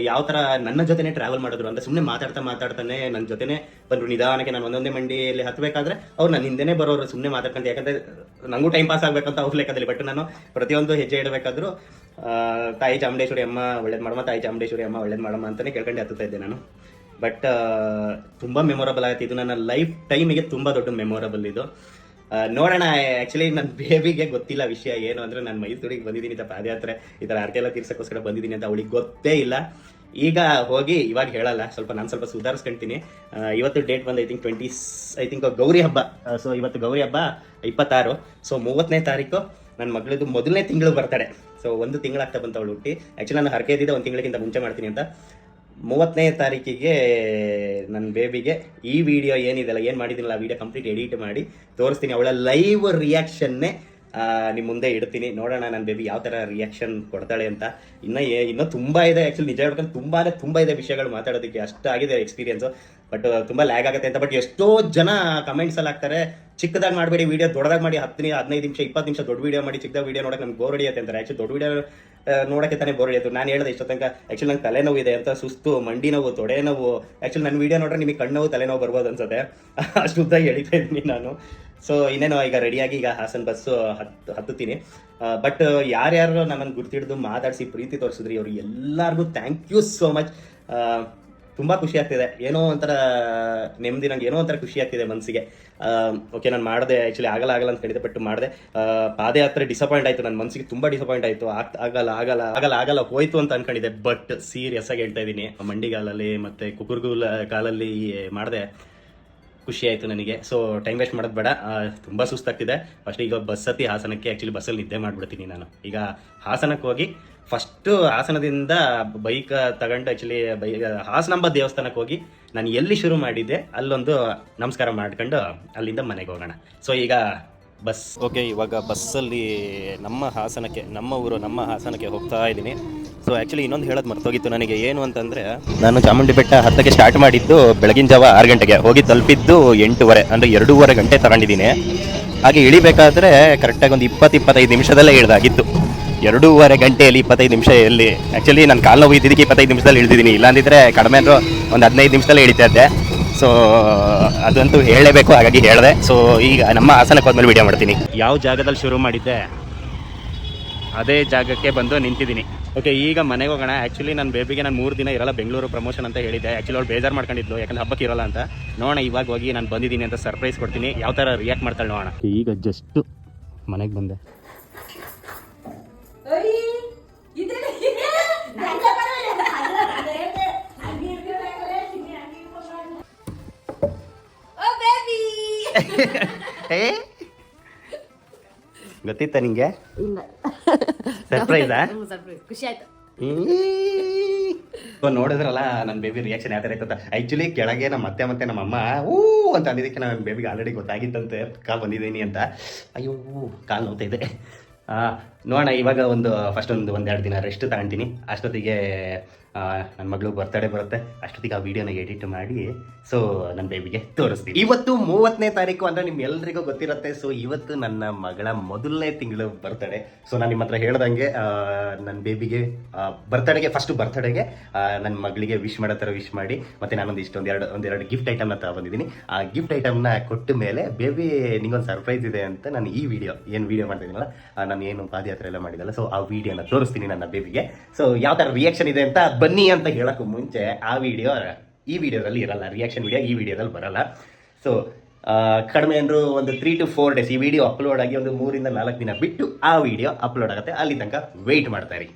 ಯಾವ ಥರ ನನ್ನ ಜೊತೆನೇ ಟ್ರಾವೆಲ್ ಮಾಡಿದ್ರು ಅಂತ ಸುಮ್ಮನೆ ಮಾತಾಡ್ತಾನೆ ನನ್ನ ಜೊತೆನೇ ಬಂದರು. ನಿಧಾನಕ್ಕೆ ನಾನು ಒಂದೊಂದೇ ಮಂಡಿಯಲ್ಲಿ ಹತ್ತಬೇಕಾದ್ರೆ ಅವ್ರು ನನ್ನ ಹಿಂದೆನೇ ಬರೋರು ಸುಮ್ಮನೆ ಮಾತಾಡ್ಕೊಂತ. ಯಾಕಂದರೆ ನನಗೂ ಟೈಮ್ ಪಾಸ್ ಆಗಬೇಕಂತ ಅವ್ರ ಲೆಕ್ಕದಲ್ಲಿ. ಬಟ್ ನಾನು ಪ್ರತಿಯೊಂದು ಹೆಜ್ಜೆ ಇಡಬೇಕಾದ್ರೂ ತಾಯಿ ಚಾಮುಂಡೇಶ್ವರಿ ಅಮ್ಮ ಒಳ್ಳೇದು ಮಾಡಮ್ಮ, ತಾಯಿ ಚಾಮುಂಡೇಶ್ವರಿ ಅಮ್ಮ ಒಳ್ಳೇದು ಮಾಡಮ್ಮ ಅಂತಲೇ ಕೇಳ್ಕೊಂಡು ಹತ್ತುತ್ತಾ ಇದ್ದೆ ನಾನು. ಬಟ್ ತುಂಬ ಮೆಮೊರಬಲ್ ಆಗುತ್ತೆ. ಇದು ನನ್ನ ಲೈಫ್ ಟೈಮಿಗೆ ತುಂಬ ದೊಡ್ಡ ಮೆಮೊರಬಲ್ ಇದು. ನೋಡೋಣ. ಆ್ಯಕ್ಚುಲಿ ನನ್ನ ಬೇಬಿಗೆ ಗೊತ್ತಿಲ್ಲ ವಿಷಯ ಏನು ಅಂದರೆ, ನಾನು ಮೈಸೂರಿಗೆ ಬಂದಿದ್ದೀನಿ ಅಂತ ಪಾದಯಾತ್ರೆ ಈ ಥರ ಹರಕೆಲ್ಲ ತೀರ್ಸೋಕ್ಕೋಸ್ಕರ ಬಂದಿದ್ದೀನಿ ಅಂತ ಅವಳಿಗೆ ಗೊತ್ತೇ ಇಲ್ಲ. ಈಗ ಹೋಗಿ ಇವಾಗ ಹೇಳಲ್ಲ, ನಾನು ಸ್ವಲ್ಪ ಸುಧಾರಿಸ್ಕೊಳ್ತೀನಿ. ಇವತ್ತು ಡೇಟ್ ಬಂದು ಐ ಥಿಂಕ್ ಗೌರಿ ಹಬ್ಬ. ಸೊ ಇವತ್ತು ಗೌರಿ ಹಬ್ಬ 26. ಸೊ 30ನೇ ತಾರೀಕು ನನ್ನ ಮಗಳದ್ದು ಮೊದಲನೇ ತಿಂಗಳು ಬರ್ತಡೆ. ಸೊ 1 ತಿಂಗಳಾಗ್ತಾ ಬಂತು ಅವಳು ಹುಟ್ಟಿ. ಆ್ಯಕ್ಚುಲಿ ನಾನು ಹರಕೆ ಇದ್ದಿದ್ದೆ 1 ತಿಂಗಳಿಗಿಂತ ಮುಂಚೆ ಮಾಡ್ತೀನಿ ಅಂತ. 30ನೇ ತಾರೀಕಿಗೆ ನನ್ನ ಬೇಬಿಗೆ ಈ ವಿಡಿಯೋ ಏನಿದೆಲ್ಲ ಏನು ಮಾಡಿದ್ದೀನಲ್ಲ ಆ ವಿಡಿಯೋ ಕಂಪ್ಲೀಟ್ ಎಡಿಟ್ ಮಾಡಿ ತೋರಿಸ್ತೀನಿ. ಅವಳ ಲೈವ್ ರಿಯಾಕ್ಷನ್ನೇ ನಿಮ್ಮ ಮುಂದೆ ಇಡ್ತೀನಿ. ನೋಡೋಣ ನನ್ನ ಬೇಬಿ ಯಾವ ಥರ ರಿಯಾಕ್ಷನ್ ಕೊಡ್ತಾಳೆ ಅಂತ. ಇನ್ನೂ ತುಂಬ ಇದೆ. ಆ್ಯಕ್ಚುಲಿ ನಿಜ ಹೇಳ್ಕೊಂಡು ತುಂಬ ಇದೆ ವಿಷಯಗಳು ಮಾತಾಡೋದಕ್ಕೆ. ಅಷ್ಟಾಗಿದೆ ಎಕ್ಸ್ಪೀರಿಯನ್ಸು. ಬಟ್ ತುಂಬ ಲ್ಯಾಗ್ ಆಗುತ್ತೆ ಅಂತ. ಬಟ್ ಎಷ್ಟೋ ಜನ ಕಮೆಂಟ್ಸಲ್ಲಿ ಹಾಕ್ತಾರೆ, ಚಿಕ್ಕದಾಗಿ ಮಾಡಬೇಡಿ ವಿಡಿಯೋ, ದೊಡ್ಡದಾಗಿ ಮಾಡಿ 10-15 ನಿಮಿಷ 20 ನಿಮಿಷ ದೊಡ್ಡ ವಿಡಿಯೋ ಮಾಡಿ, ಚಿಕ್ಕದಾಗಿ ವಿಡಿಯೋ ನೋಡೋಕೆ ನಮ್ಗೆ ಬೋರ್ ಹೊಡಿಯುತ್ತೆ ಅಂತಾರೆ. ಆ್ಯಕ್ಚುಲಿ ದೊಡ್ಡ ವಿಡಿಯೋ ನೋಡೋಕ್ಕೆ ತಾನೇ ಬೋರ್ ಹೊಡಿಯೋದು. ನಾನು ಹೇಳಿದೆ ಇಷ್ಟೋ ತನಕ ಆ್ಯಕ್ಚುಲಿ ನಂಗೆ ತಲೆನೋವು ಇದೆ ಅಂತ, ಸುಸ್ತು, ಮಂಡಿ ನೋವು, ತೊಡೆ ನೋವು. ಆ್ಯಕ್ಚುಲಿ ನನ್ನ ವಿಡಿಯೋ ನೋಡ್ರೆ ನಿಮಗೆ ಕಣ್ಣು ನೋವು, ತಲೆನೋವು ಬರ್ಬೋದು ಅನ್ಸುತ್ತೆ. ಅಷ್ಟು ಉದ್ದ ಹೇಳ್ತಾ ಇದ್ದೀನಿ ನಾನು. ಸೊ ಇನ್ನೇನು ಈಗ ರೆಡಿಯಾಗಿ ಈಗ ಹಾಸನ ಬಸ್ಸು ಹತ್ತುತ್ತೀನಿ. ಬಟ್ ಯಾರ್ಯಾರು ನನ್ನನ್ನು ಗುರ್ತಿಡ್ದು ಮಾತಾಡಿಸಿ ಪ್ರೀತಿ ತೋರಿಸಿದ್ರಿ ಅವ್ರಿಗೆ ಎಲ್ಲರಿಗೂ ಥ್ಯಾಂಕ್ ಯು ಸೋ ಮಚ್. ತುಂಬ ಖುಷಿ ಆಗ್ತಿದೆ. ಏನೋ ಒಂಥರ ನೆಮ್ಮದಿ, ನಂಗೆ ಏನೋ ಒಂಥರ ಖುಷಿ ಆಗ್ತಿದೆ ಮನಸ್ಸಿಗೆ. ಓಕೆ ನಾನು ಮಾಡಿದೆ, ಆ್ಯಕ್ಚುಲಿ ಆಗಲ್ಲ ಅಂತ ಹೇಳಿದೆ, ಬಟ್ ಮಾಡಿದೆ. ಪಾದಯಾತ್ರೆ ಡಿಸಪಾಯಿಂಟ್ ಆಯಿತು, ನನ್ನ ಮನಸ್ಸಿಗೆ ತುಂಬ ಡಿಸಪಾಯಿಂಟ್ ಆಯಿತು. ಆಗಲ್ಲ ಹೋಯ್ತು ಅಂತ ಅನ್ಕೊಂಡಿದ್ದೆ. ಬಟ್ ಸೀರಿಯಸ್ ಆಗಿ ಹೇಳ್ತಾ ಇದ್ದೀನಿ, ಮಂಡಿಗಾಲಲ್ಲಿ ಮತ್ತು ಕುಕುರ್ಗುಲ ಕಾಲಲ್ಲಿ ಮಾಡಿದೆ. ಖುಷಿ ಆಯಿತು ನನಗೆ. ಸೊ ಟೈಮ್ ವೇಸ್ಟ್ ಮಾಡೋದು ಬೇಡ. ತುಂಬ ಸುಸ್ತಾಗ್ತಿದೆ. ಫಸ್ಟ್ ಈಗ ಬಸ್ ಹತ್ತಿ ಹಾಸನಕ್ಕೆ, ಆ್ಯಕ್ಚುಲಿ ಬಸ್ಸಲ್ಲಿ ನಿದ್ದೆ ಮಾಡಿಬಿಡ್ತೀನಿ ನಾನು. ಈಗ ಹಾಸನಕ್ಕೆ ಹೋಗಿ ಫಸ್ಟು ಹಾಸನದಿಂದ ಬೈಕ್ ತಗೊಂಡು ಆ್ಯಕ್ಚುಲಿ ಹಾಸನಾಂಬ ದೇವಸ್ಥಾನಕ್ಕೆ ಹೋಗಿ ನಾನು ಎಲ್ಲಿ ಶುರು ಮಾಡಿದ್ದೆ ಅಲ್ಲೊಂದು ನಮಸ್ಕಾರ ಮಾಡ್ಕೊಂಡು ಅಲ್ಲಿಂದ ಮನೆಗೆ ಹೋಗೋಣ. ಸೊ ಈಗ ಬಸ್. ಓಕೆ, ಇವಾಗ ಬಸ್ಸಲ್ಲಿ ನಮ್ಮ ಹಾಸನಕ್ಕೆ, ನಮ್ಮ ಊರು ನಮ್ಮ ಹಾಸನಕ್ಕೆ ಹೋಗ್ತಾ ಇದ್ದೀನಿ. ಸೊ ಆ್ಯಕ್ಚುಲಿ ಇನ್ನೊಂದು ಹೇಳೋದು ಮರ್ತೋಗಿತ್ತು ನನಗೆ. ಏನು ಅಂತಂದರೆ, ನಾನು ಚಾಮುಂಡಿ ಬೆಟ್ಟ ಹತ್ತಕ್ಕೆ ಸ್ಟಾರ್ಟ್ ಮಾಡಿದ್ದು ಬೆಳಗಿನ ಜಾವ 6 ಗಂಟೆಗೆ, ಹೋಗಿ ತಲುಪಿದ್ದು 8:30, ಅಂದರೆ 2.5 ಗಂಟೆ ತಗೊಂಡಿದ್ದೀನಿ. ಹಾಗೆ ಇಳಿಬೇಕಾದ್ರೆ ಕರೆಕ್ಟಾಗಿ ಒಂದು 20-25 ನಿಮಿಷದಲ್ಲೇ ಇಳಿದಾಗಿತ್ತು. 2.5 ಗಂಟೆಯಲ್ಲಿ 25 ನಿಮಿಷ ಎಲ್ಲಿ? ಆ್ಯಕ್ಚುಲಿ ನಾನು ಕಾಲು ನೋವು ಇದ್ದಿದ್ದಕ್ಕೆ 25 ನಿಮಿಷದಲ್ಲಿ ಇಳಿದಿದ್ದೀನಿ. ಇಲ್ಲಾಂದಿದ್ರೆ ಕಡಿಮೆ ಅಂದರೂ ಒಂದು 15 ನಿಮಿಷದಲ್ಲೇ ಇಳಿತಾ ಇದ್ದೆ. ಸೊ ಅದಂತೂ ಹೇಳಲೇಬೇಕು, ಹಾಗಾಗಿ ಹೇಳಿದೆ. ಸೊ ಈಗ ನಮ್ಮ ಹಾಸನಕ್ಕೆ ಹೋದ್ಮೇಲೆ ವೀಡಿಯೋ ಮಾಡ್ತೀನಿ. ಯಾವ ಜಾಗದಲ್ಲಿ ಶುರು ಮಾಡಿದ್ದೆ ಅದೇ ಜಾಗಕ್ಕೆ ಬಂದು ನಿಂತಿದ್ದೀನಿ. ಓಕೆ, ಈಗ ಮನೆಗೆ ಹೋಗೋಣ. ಆ್ಯಕ್ಚುಲಿ ನನ್ನ ಬೇಬಿಗೆ ನಾನು 3 ದಿನ ಇರಲ್ಲ, ಬೆಂಗಳೂರು ಪ್ರಮೋಷನ್ ಅಂತ ಹೇಳಿದ್ದೆ. ಆ್ಯಕ್ಚುಲಿ ಅವ್ಳು ಬೇಜಾರು ಮಾಡ್ಕೊಂಡಿದ್ಲು, ಯಾಕಂದ್ರೆ ಹಬ್ಬಕ್ಕೆ ಇರೋಲ್ಲ ಅಂತ. ನೋಡೋಣ, ಇವಾಗ ಹೋಗಿ ನಾನು ಬಂದಿದ್ದೀನಿ ಅಂತ ಸರ್ಪ್ರೈಸ್ ಕೊಡ್ತೀನಿ. ಯಾವ ಥರ ರಿಯಾಕ್ಟ್ ಮಾಡ್ತಾಳೆ ನೋಡೋಣ. ಈಗ ಜಸ್ಟು ಮನೆಗೆ ಬಂದೆ. ಗೊತ್ತಿತ್ತ ನಿಂಗೆ? ಇಲ್ಲ, ಸರ್ಪ್ರೈಸಾ? ಸರ್ಪ್ರೈಸ್, ಖುಷಿ ಆಯ್ತು. ನೋಡಿದ್ರಲ್ಲ ನನ್ನ ಬೇಬಿ ರಿಯಾಕ್ಷನ್ ಯಾವ ಥರ ಇರ್ತದೆ. ಆ್ಯಕ್ಚುಲಿ ಕೆಳಗೆ ನಮ್ಮ ಅತ್ತೆ ಮತ್ತೆ ನಮ್ಮ ಅಮ್ಮ ಊ ಅಂತ ಅಂದಿದ್ದಕ್ಕೆ ನನ್ನ ಬೇಬಿಗೆ ಆಲ್ರೆಡಿ ಗೊತ್ತಾಗಿತ್ತಂತೆ ಬಂದಿದ್ದೀನಿ ಅಂತ. ಅಯ್ಯೋ, ಕಾಲು ನೋವ್ತಾ ಇದೆ. ನೋಡೋಣ, ಇವಾಗ ಫಸ್ಟ್ ಒಂದೆರಡು ದಿನ ರೆಸ್ಟ್ ತಗೊಳ್ತೀನಿ. ಅಷ್ಟೊತ್ತಿಗೆ ನನ್ನ ಮಗಳು ಬರ್ತಡೇ ಬರುತ್ತೆ. ಅಷ್ಟೊತ್ತಿಗೆ ಆ ವಿಡಿಯೋನ ಎಡಿಟ್ ಮಾಡಿ ಸೊ ನನ್ನ ಬೇಬಿಗೆ ತೋರಿಸ್ತೀನಿ. ಇವತ್ತು 30ನೇ ತಾರೀಕು ಅಂದರೆ ನಿಮ್ಗೆಲ್ರಿಗೂ ಗೊತ್ತಿರುತ್ತೆ. ಸೊ ಇವತ್ತು ನನ್ನ ಮಗಳ ಮೊದಲನೇ ತಿಂಗಳು ಬರ್ತಡೇ. ಸೊ ನಾನು ನಿಮ್ಮ ಹತ್ರ ಹೇಳ್ದಂಗೆ ನನ್ನ ಬೇಬಿಗೆ ಫಸ್ಟ್ ಬರ್ತಡೇಗೆ ನನ್ನ ಮಗಳಿಗೆ ವಿಶ್ ಮಾಡೋ ಥರ ವಿಶ್ ಮಾಡಿ, ಮತ್ತು ನಾನೊಂದು ಒಂದೆರಡು ಗಿಫ್ಟ್ ಐಟಮ್ನ ತಗೊಂಡಿದ್ದೀನಿ. ಆ ಗಿಫ್ಟ್ ಐಟಮ್ನ ಕೊಟ್ಟ ಮೇಲೆ ಬೇಬಿ ನಿಂಗೊಂದು ಸರ್ಪ್ರೈಸ್ ಇದೆ ಅಂತ ನಾನು ಈ ಏನು ವಿಡಿಯೋ ಮಾಡ್ತಿದ್ದೀನಲ್ಲ, ನಾನು ಏನು ಪಾದಯಾತ್ರೆ ಎಲ್ಲ ಮಾಡಿದಲ್ಲ, ಸೊ ಆ ವಿಡಿಯೋನ ತೋರಿಸ್ತೀನಿ ನನ್ನ ಬೇಬಿಗೆ. ಸೊ ಯಾವ ಥರ ರಿಯಾಕ್ಷನ್ ಇದೆ ಅಂತ ಬನ್ನಿ ಅಂತ ಹೇಳೋಕ್ಕೂ ಮುಂಚೆ ಈ ವಿಡಿಯೋದಲ್ಲಿ ಇರಲ್ಲ ರಿಯಾಕ್ಷನ್ ವಿಡಿಯೋ, ಈ ವಿಡಿಯೋದಲ್ಲಿ ಬರಲ್ಲ. ಸೊ ಕಡಿಮೆ ಅಂದರೂ ಒಂದು 3 to 4 days ಈ ವಿಡಿಯೋ ಅಪ್ಲೋಡ್ ಆಗಿ ಒಂದು 3 ಇಂದ 4 ದಿನ ಬಿಟ್ಟು ಆ ವಿಡಿಯೋ ಅಪ್ಲೋಡ್ ಆಗುತ್ತೆ. ಅಲ್ಲಿ ತನಕ ವೆಯ್ಟ್ ಮಾಡ್ತಾ ಇರಿ.